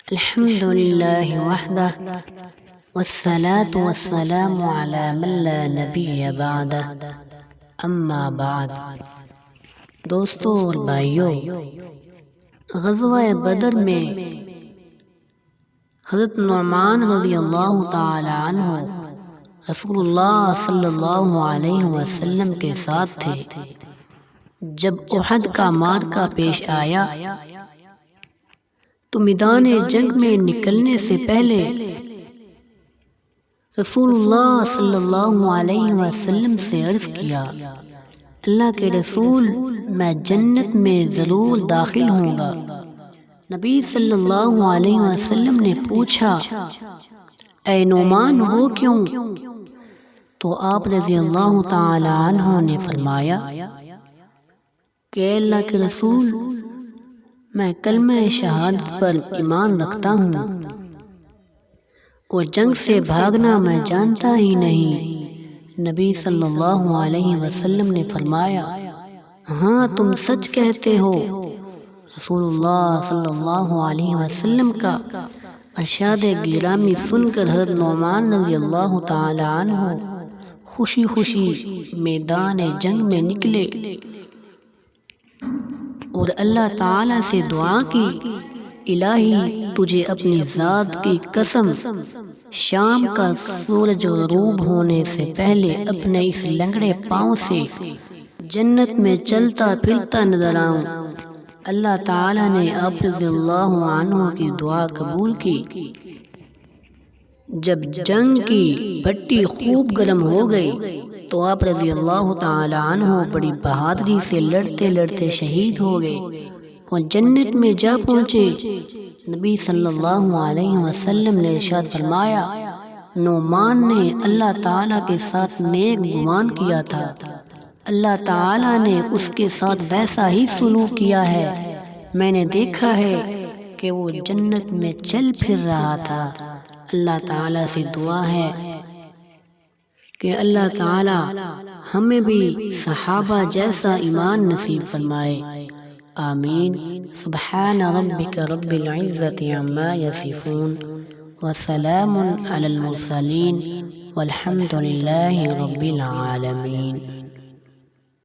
الحمد للہ وحدہ والصلاة والسلام علی من لا نبی بعدہ اما بعد۔ دوستو اور بھائیو، غزوہ بدر میں حضرت نعمان رضی اللہ تعالی عنہ رسول اللہ صلی اللہ علیہ وسلم کے ساتھ تھے۔ جب احد کا معرکہ پیش آیا تو میدان جنگ میں نکلنے سے پہلے رسول اللہ صلی اللہ علیہ وسلم سے عرض کیا، اللہ کے رسول، میں جنت میں ضرور داخل ہوں گا۔ نبی صلی اللہ علیہ وسلم نے پوچھا، اے نعمان وہ کیوں؟ تو آپ رضی اللہ تعالی عنہ نے فرمایا کہ اللہ کے رسول، میں کلمہ شہادت پر ایمان رکھتا ہوں اور جنگ سے بھاگنا میں جانتا ہی نہیں۔ نبی صلی اللہ علیہ وسلم نے فرمایا، ہاں تم سچ کہتے ہو۔ رسول اللہ صلی اللہ علیہ وسلم کا ارشاد گرامی سن کر حضرت نعمان رضی اللہ تعالی عنہ خوشی خوشی میدان جنگ میں نکلے اور اللہ تعالیٰ سے دعا کی، الہی تجھے اپنی ذات کی قسم، شام کا سورج غروب ہونے سے پہلے اپنے اس لنگڑے پاؤں سے جنت میں چلتا پھرتا نظر آؤں۔ اللہ تعالیٰ نے آپ رضی اللہ عنہ کی دعا قبول کی۔ جب جنگ کی بھٹی خوب گرم ہو گئی تو آپ رضی اللہ تعالی عنہ بڑی بہادری سے لڑتے لڑتے شہید ہو گئے اور جنت میں جا پہنچے۔ نبی صلی اللہ علیہ وسلم نے ارشاد فرمایا، نعمان نے اللہ تعالیٰ کے ساتھ نیک گمان کیا تھا، اللہ تعالیٰ نے اس کے ساتھ ویسا ہی سلوک کیا ہے۔ میں نے دیکھا ہے کہ وہ جنت میں چل پھر رہا تھا۔ اللہ تعالیٰ سے دعا ہے کہ اللہ تعالیٰ ہمیں بھی صحابہ جیسا ایمان نصیب فرمائے، آمین۔ سبحان ربک رب العزت عما یصفون وسلام علی المرسلین والحمد للہ رب العالمین۔